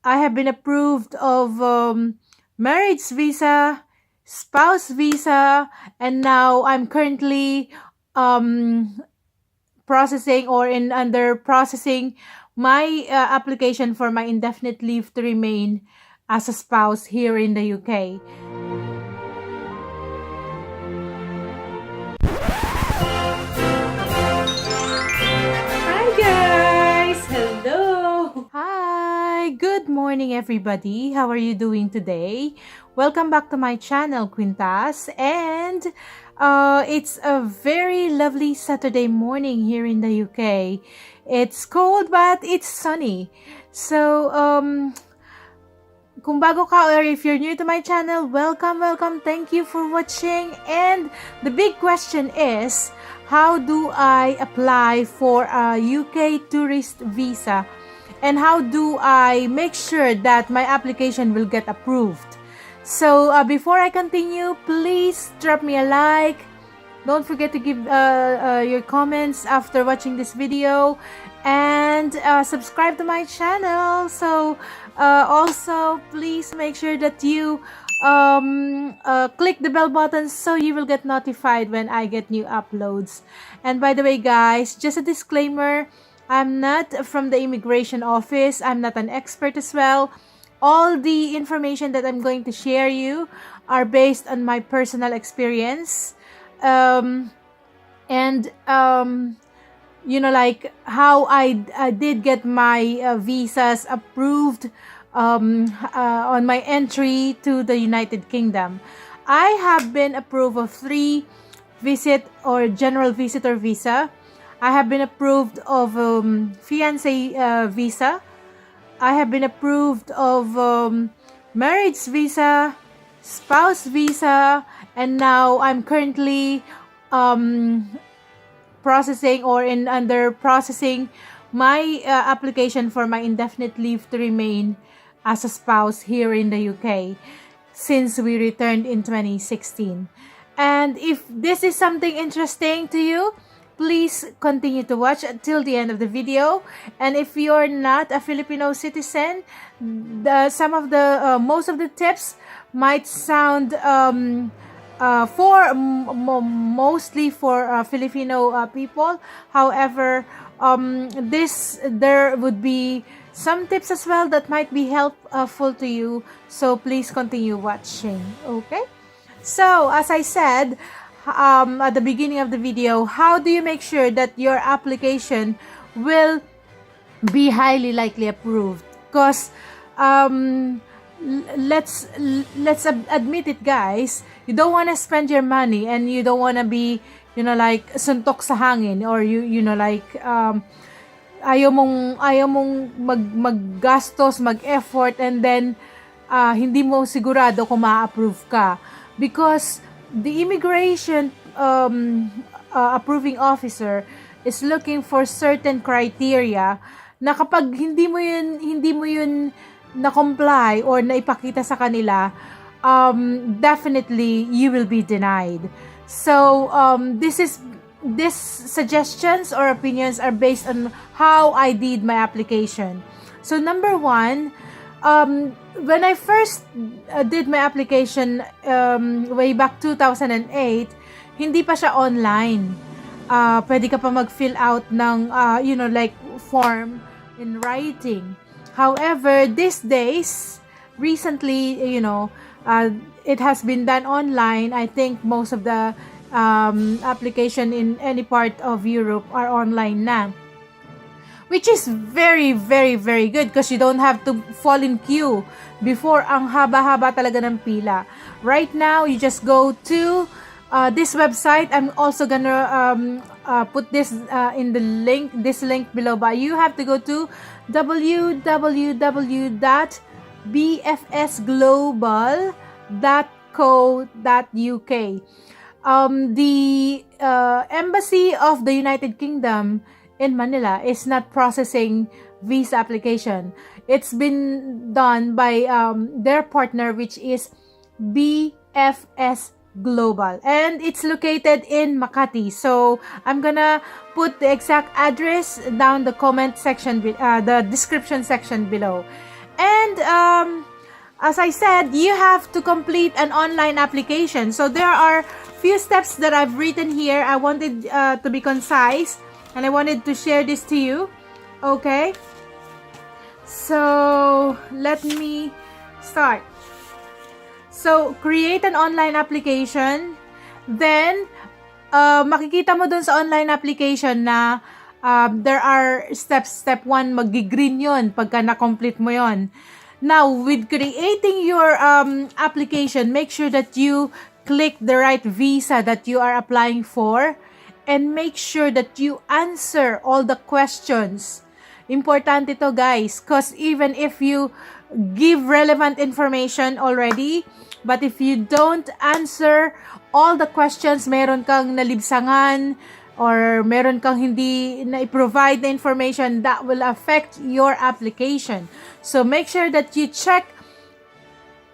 I have been approved of marriage visa, spouse visa, and now I'm currently processing or under processing my application for my indefinite leave to remain as a spouse here in the UK. Hi guys! Hello! Hi! Good morning everybody! How are you doing today? Welcome back to my channel, Quintas, and it's a very lovely Saturday morning here in the UK. It's cold but it's sunny. So, kung bago ka or if you're new to my channel, welcome! Thank you for watching. And the big question is, how do I apply for a UK tourist visa? And how do I make sure that my application will get approved? So, before I continue, please drop me a like. Don't forget to give your comments after watching this video. And subscribe to my channel. So, also, please make sure that you click the bell button so you will get notified when I get new uploads. And by the way guys, just a disclaimer, I'm not from the immigration office. I'm not an expert as well. All the information that I'm going to share you are based on my personal experience, you know, like how I did get my visas approved on my entry to the United Kingdom. I have been approved of 3 visit or general visitor visa. I have been approved of fiancé visa. I have been approved of marriage visa, spouse visa, and now I'm currently processing or under processing my application for my indefinite leave to remain as a spouse here in the UK since we returned in 2016. And if this is something interesting to you, please continue to watch until the end of the video. And if you're not a Filipino citizen, most of the tips might sound mostly for Filipino people. However, there would be some tips as well that might be helpful to you. So please continue watching. Okay. So as I said at the beginning of the video, how do you make sure that your application will be highly likely approved? Because let's admit it guys, you don't want to spend your money and you don't want to be, you know, like suntok sa hangin, or you know, like ayaw mong maggastos, mag-effort, and then hindi mo sigurado kung ma-approve ka, because the immigration approving officer is looking for certain criteria na kapag hindi mo yun na-comply or naipakita sa kanila, definitely you will be denied. So these suggestions or opinions are based on how I did my application. So number 1, when I first did my application way back 2008, hindi pa siya online. Pwede ka pa mag-fill out ng you know, like form in writing. However, these days, recently, you know, it has been done online. I think most of the application in any part of Europe are online na, which is very good because you don't have to fall in queue. Before, ang haba-haba talaga ng pila. Right now, you just go to this website. I'm also gonna put this in the link, below, but you have to go to www.bfsglobal.co.uk. The Embassy of the United Kingdom in Manila is not processing visa application. It's been done by their partner, which is BFS Global, and it's located in Makati. So I'm gonna put the exact address down the comment section, the description section below. And as I said, you have to complete an online application. So there are few steps that I've written here. I wanted to be concise, and I wanted to share this to you. Okay? So let me start. So create an online application. Then makikita mo dun sa online application na there are steps. Step 1, mag-green yun pagka na-complete mo yon. Now, with creating your application, make sure that you click the right visa that you are applying for, and make sure that you answer all the questions. Importante to, guys, because even if you give relevant information already, but if you don't answer all the questions, meron kang nalibsangan or meron kang hindi na i-provide the information, that will affect your application. So make sure that you check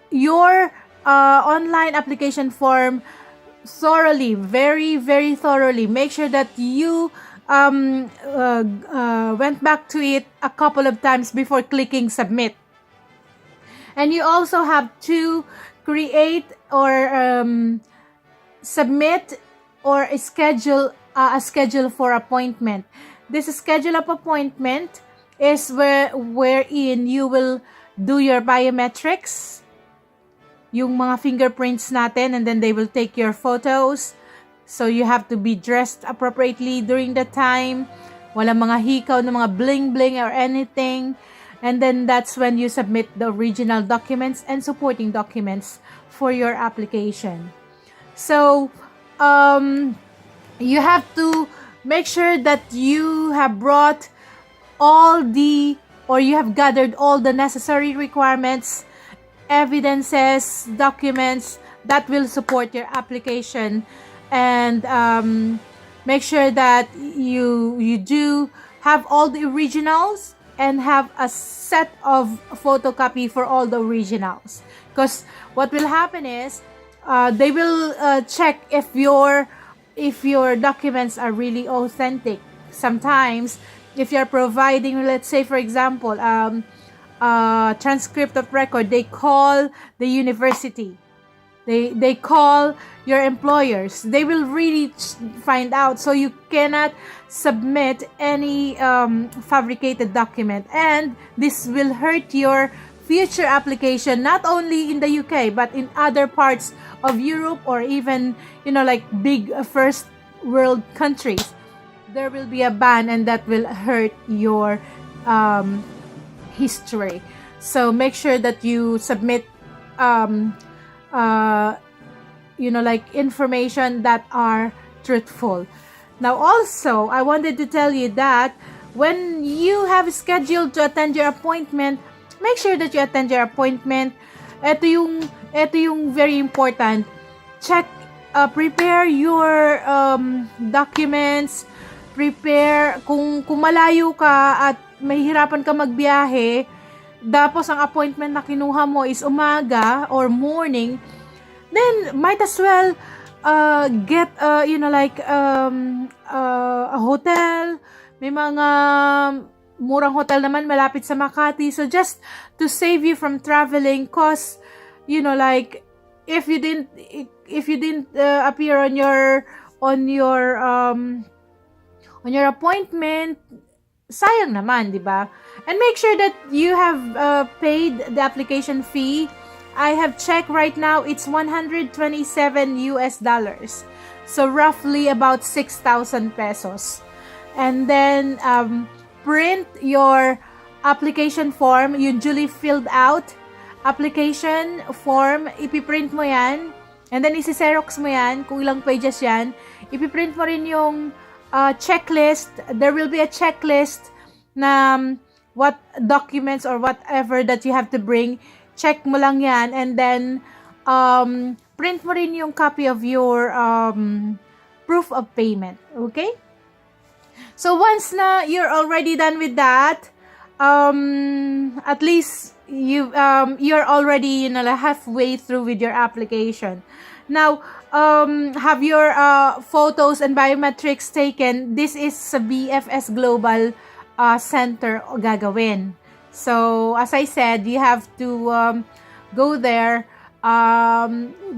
your online application form thoroughly, very, very thoroughly. Make sure that you went back to it a couple of times before clicking submit. And you also have to create or submit or schedule a schedule for appointment. This schedule of appointment is wherein you will do your biometrics, yung mga fingerprints natin, and then they will take your photos. So you have to be dressed appropriately during the time. Walang mga hikaw na mga bling-bling or anything. And then that's when you submit the original documents and supporting documents for your application. So, you have to make sure that you have brought you have gathered all the necessary requirements, evidences, documents that will support your application, and make sure that you do have all the originals and have a set of photocopy for all the originals. Because what will happen is they will check if your documents are really authentic. Sometimes if you're providing, let's say for example, transcript of record, they call the university, they call your employers, they will really find out. So you cannot submit any fabricated document, and this will hurt your future application, not only in the UK but in other parts of Europe, or even like big first world countries. There will be a ban, and that will hurt your history. So make sure that you submit information that are truthful. Now also, I wanted to tell you that when you have scheduled to attend your appointment, make sure that you attend your appointment. Ito yung very important. Prepare your documents. Prepare kung malayo ka at mahihirapan ka magbiyahe, tapos ang appointment na kinuha mo is umaga or morning, then might as well get a hotel. May mga murang hotel naman malapit sa Makati. So just to save you from traveling, cause if you didn't appear on your appointment, sayang naman, di ba? And make sure that you have paid the application fee. I have checked right now, it's $127. So roughly about 6,000 pesos. And then print your application form, yung duly filled out application form, ipiprint mo yan, and then isi-xerox mo yan, kung ilang pages yan, ipiprint mo rin yung checklist. There will be a checklist na what documents or whatever that you have to bring. Check mo lang yan, and then print mo rin yung copy of your proof of payment. Okay? So once na you're already done with that, at least you're already halfway through with your application. Now, have your photos and biometrics taken. This is sa BFS Global Center gagawin. So, as I said, you have to go there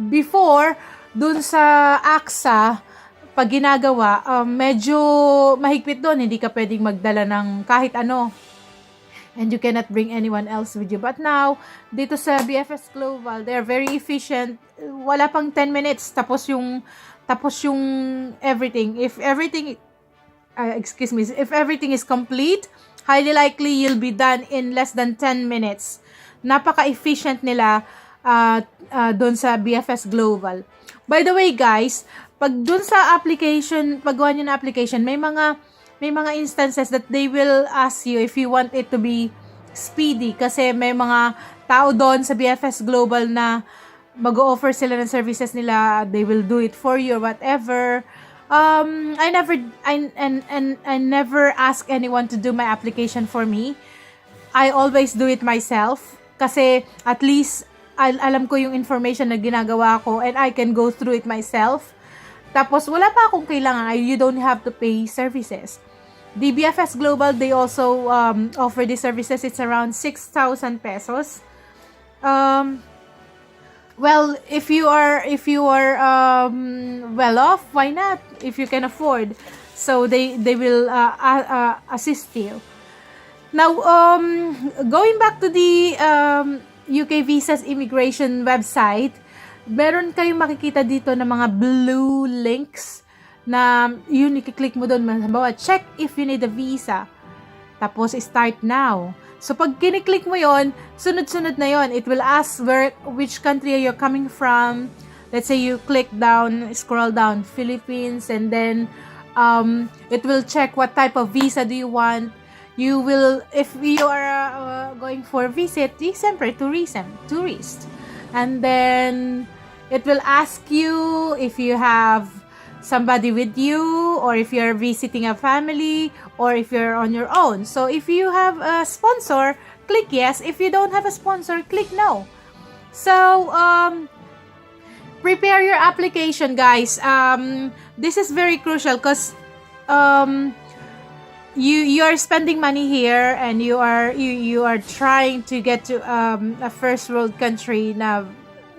before dun sa AXA. Pag ginagawa, medyo mahigpit doon. Hindi ka pwedeng magdala ng kahit ano. And you cannot bring anyone else with you. But now, dito sa BFS Global, they're very efficient. Wala pang 10 minutes. Tapos yung everything. If everything is complete, highly likely you'll be done in less than 10 minutes. Napaka-efficient nila doon sa BFS Global. By the way, guys, pag dun sa application, paggawa nyo na application, may mga instances that they will ask you if you want it to be speedy. Kasi may mga tao doon sa BFS Global na mag-o-offer sila ng services nila. They will do it for you or whatever. I never ask anyone to do my application for me. I always do it myself. Kasi at least alam ko yung information na ginagawa ko and I can go through it myself. Tapos, wala pa akong kailangan. You don't have to pay services. The BFS Global, they also offer these services. It's around 6,000 pesos. Well, if you are well off, why not? If you can afford. So, they will assist you. Now, going back to the UK Visas Immigration website, meron kayong makikita dito na mga blue links na yun, i-click mo doon. Halimbawa, check if you need a visa. Tapos, start now. So, pag kiniklik mo yon, sunod-sunod na yon. It will ask which country you're coming from. Let's say you click down, scroll down, Philippines, and then it will check what type of visa do you want. You will, if you are going for a visit, siyempre, tourist. And then, it will ask you if you have somebody with you, or if you're visiting a family, or if you're on your own. So, if you have a sponsor, click yes. If you don't have a sponsor, click no. So, prepare your application, guys. This is very crucial because you are spending money here, and you are trying to get to a first world country na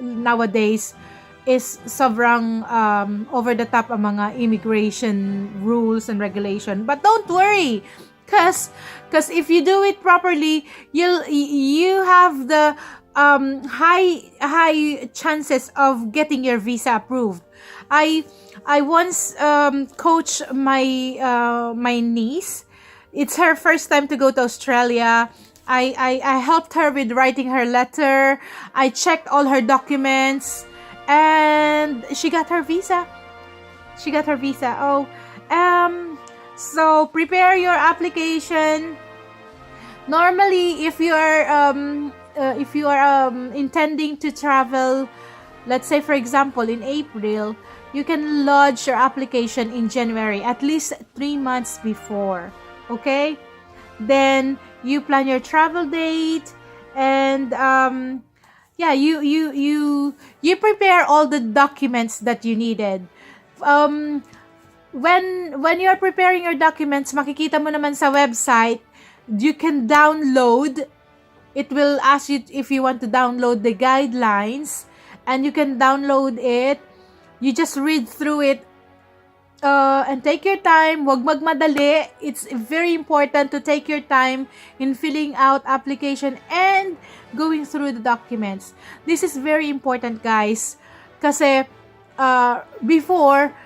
nowadays is sobrang over the top ang mga immigration rules and regulation. But don't worry, cause if you do it properly, you have the high chances of getting your visa approved. I once coached my niece. It's her first time to go to Australia. I helped her with writing her letter. I checked all her documents, and she got her visa. So prepare your application. Normally, if you are intending to travel, let's say for example in April, you can lodge your application in January, at least 3 months before. Okay? Then you plan your travel date, and you prepare all the documents that you needed. When you're preparing your documents, makikita mo naman sa website, you can download. It will ask you if you want to download the guidelines, and you can download it. You just read through it and take your time. Huwag magmadali. It's very important to take your time in filling out application and going through the documents. This is very important, guys, kasi before,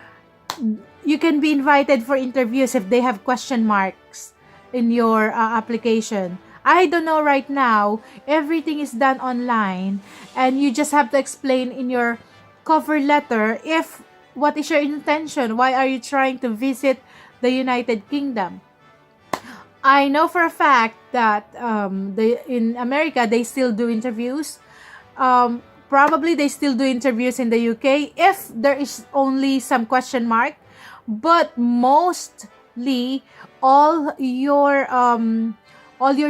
you can be invited for interviews if they have question marks in your application. I don't know right now. Everything is done online, and you just have to explain in your cover letter what is your intention. Why are you trying to visit the United Kingdom? I know for a fact that in America, they still do interviews. Probably they still do interviews in the UK if there is only some question mark. But mostly, all your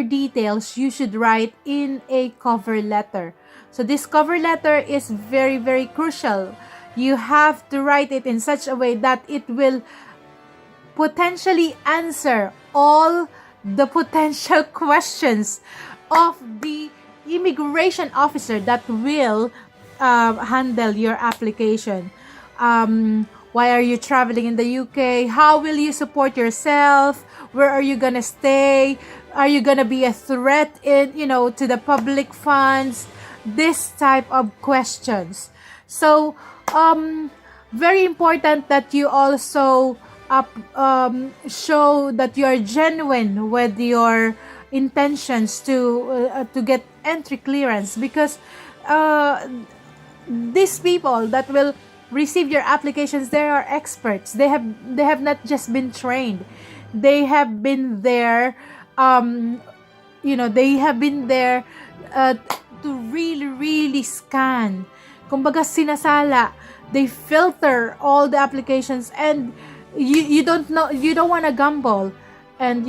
details you should write in a cover letter. So this cover letter is very, very crucial. You have to write it in such a way that it will potentially answer all the potential questions of the immigration officer that will handle your application. Why are you traveling in the UK? How will you support yourself? Where are you gonna stay? Are you gonna be a threat to the public funds? This type of questions. So very important that you also show that you are genuine with your intentions to get entry clearance, because these people that will receive your applications, they are experts. They have not just been trained, they have been there they have been there to really scan. Kumbaga sinasala, they filter all the applications, and you don't want to gamble and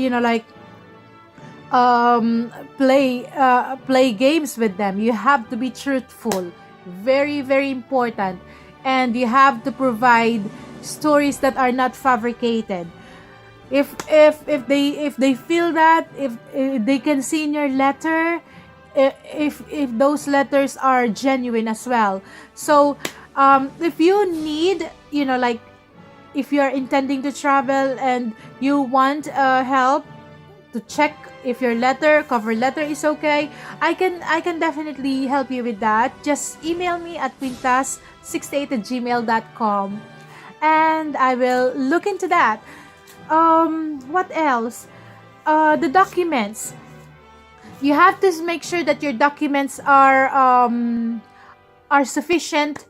play games with them. You have to be truthful, very important, and you have to provide stories that are not fabricated. If they feel that, if they can see in your letter, if those letters are genuine as well. So if you need if you are intending to travel and you want help to check if your cover letter is okay, I can definitely help you with that. Just email me at quintas68@gmail.com and I will look into that. What else? The documents. You have to make sure that your documents are sufficient.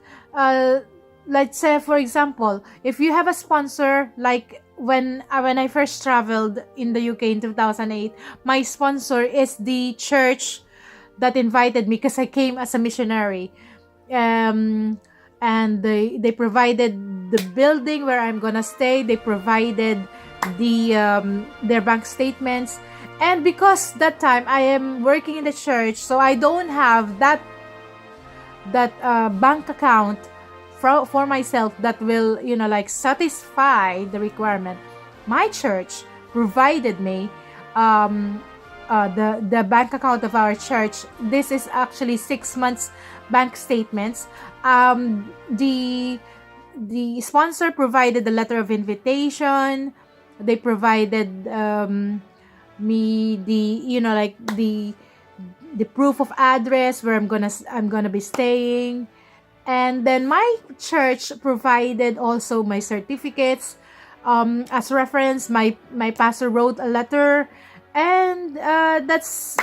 Let's say, for example, if you have a sponsor, like when I first traveled in the UK in 2008, my sponsor is the church that invited me because I came as a missionary. And they provided the building where I'm gonna stay. They provided their bank statements, and because that time I am working in the church, so I don't have that bank account for myself that will satisfy the requirement. My church provided me the bank account of our church. This is actually 6 months bank statements. The sponsor provided the letter of invitation. They provided me the proof of address where I'm gonna be staying. And then my church provided also my certificates. As reference, my pastor wrote a letter, and that's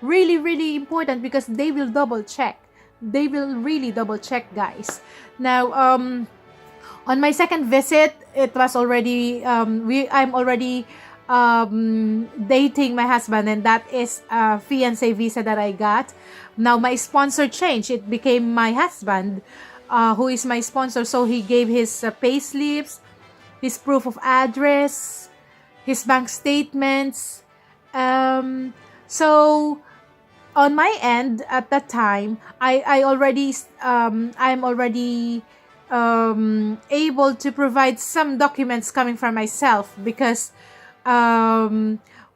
really important, because they will double check. They will really double check, guys. Now, on my second visit, it was already I'm already dating my husband, and that is a fiancé visa that I got. Now my sponsor changed. It became my husband who is my sponsor. So he gave his pay slips, his proof of address, his bank statements. So on my end at that time, I'm already able to provide some documents coming from myself, because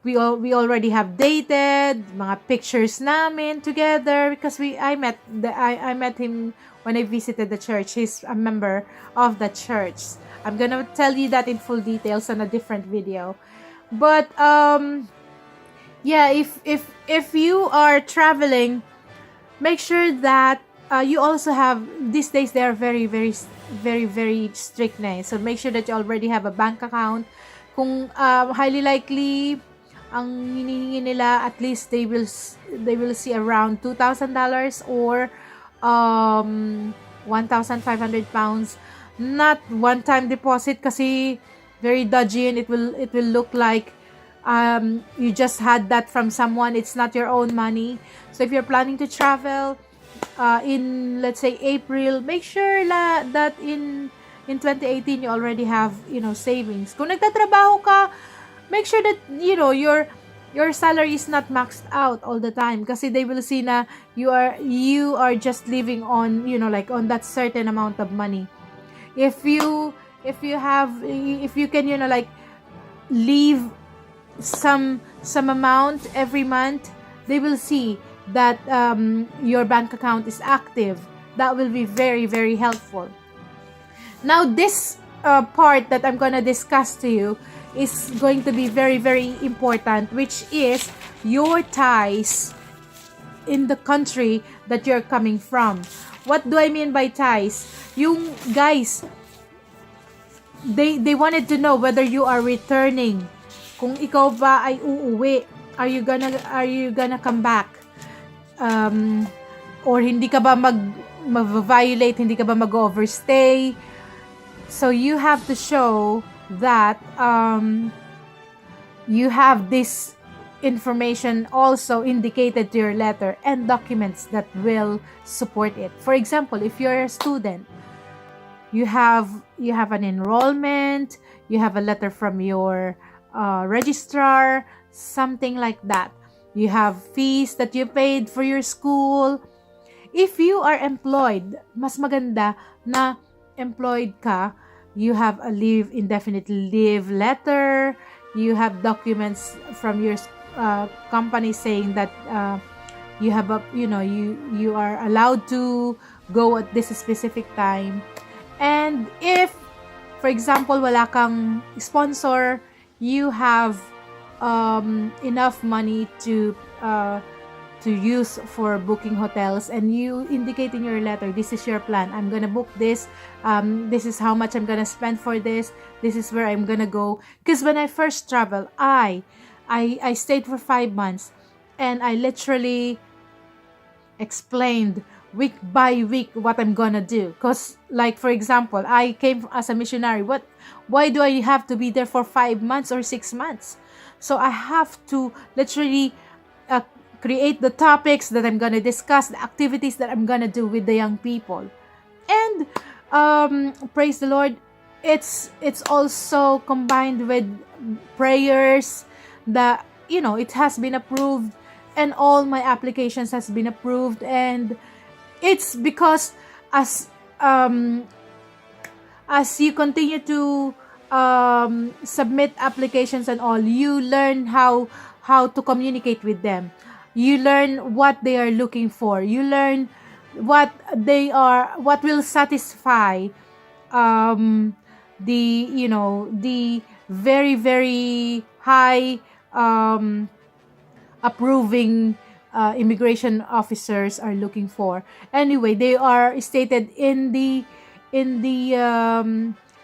we already have dated mga pictures namin together, because I met him when I visited the church. He's a member of the church. I'm gonna tell you that in full details on a different video. But yeah, if you are traveling, make sure that you also have, these days they are very strict na. So make sure that you already have a bank account. Kung highly likely ang hinihingi nila, at least they will see around $2,000 or 1,500 pounds. Not one-time deposit, kasi very dodgy, and it will look like you just had that from someone. It's not your own money. So if you're planning to travel in, let's say, April, make sure that in 2018 you already have savings. Kung nagtatrabaho ka, make sure that your salary is not maxed out all the time, kasi they will see na you are just living on on that certain amount of money. If you can leave some amount every month, they will see that your bank account is active. That will be very, very helpful. Now, this part that I'm gonna discuss to you is going to be very, very important, which is your ties in the country that you're coming from. What do I mean by ties? Yung guys, they wanted to know whether you are returning. Kung ikaw ba ay uuwi, are you gonna come back? Or hindi ka ba mag-violate, hindi ka ba mag-overstay? So you have to show that you have this information also indicated to your letter and documents that will support it. For example, if you're a student, you have an enrollment, you have a letter from your registrar, something like that. You have fees that you paid for your school. If you are employed, mas maganda na employed ka. You have a indefinite leave letter. You have documents from your company saying that you have you are allowed to go at this specific time. And if, for example, wala kang sponsor, you have enough money to use for booking hotels, and you indicate in your letter, this is your plan, I'm gonna book this, this is how much I'm gonna spend for this is where I'm gonna go. Because when I first traveled, I stayed for 5 months, and I literally explained week by week what I'm gonna do. Because, like, for example, I came as a missionary. Why do I have to be there for 5 months or 6 months? So I have to literally create the topics that I'm gonna discuss, the activities that I'm gonna do with the young people. And praise the Lord, it's also combined with prayers that, it has been approved, and all my applications has been approved. And it's because as you continue to submit applications and all, you learn how to communicate with them. You learn what they are looking for. You learn what will satisfy the very, very high approving immigration officers are looking for. Anyway, they are stated in the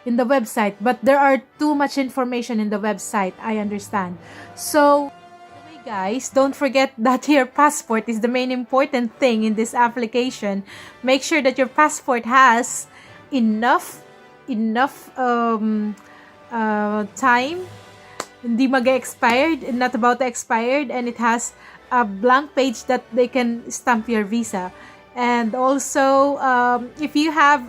website, but there are too much information in the website, I understand. So guys, don't forget that your passport is the main important thing in this application. Make sure that your passport has enough time, hindi mag-expired, not about to expired, and it has a blank page that they can stamp your visa. And also, if you have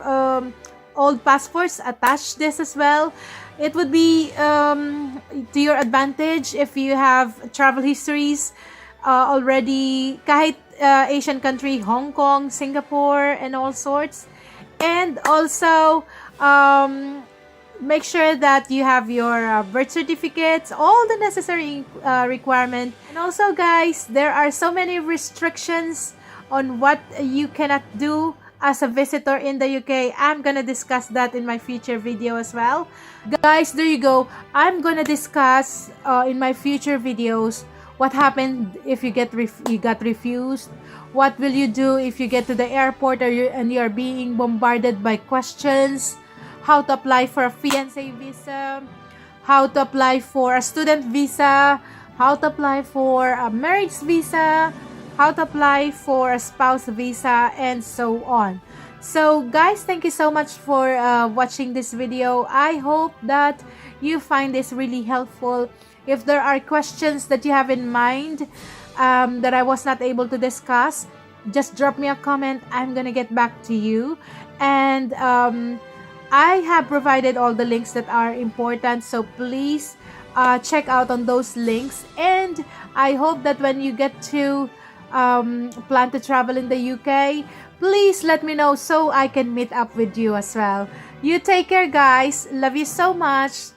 old passports, attach this as well. It would be to your advantage if you have travel histories already, kahit Asian country, Hong Kong, Singapore, and all sorts. And also, make sure that you have your birth certificates, all the necessary requirements. And also, guys, there are so many restrictions on what you cannot do as a visitor in the UK. I'm gonna discuss that in my future video as well. Guys, there you go. I'm gonna discuss in my future videos what happened if you got refused. What will you do if you get to the airport and you're being bombarded by questions? How to apply for a fiancé visa, how to apply for a student visa, how to apply for a marriage visa, how to apply for a spouse visa, and so on. So guys, thank you so much for watching this video. I hope that you find this really helpful. If there are questions that you have in mind that I was not able to discuss, just drop me a comment. I'm gonna get back to you. And I have provided all the links that are important, so please check out on those links. And I hope that when you get to plan to travel in the UK, please let me know so I can meet up with you as well. You take care, guys. Love you so much.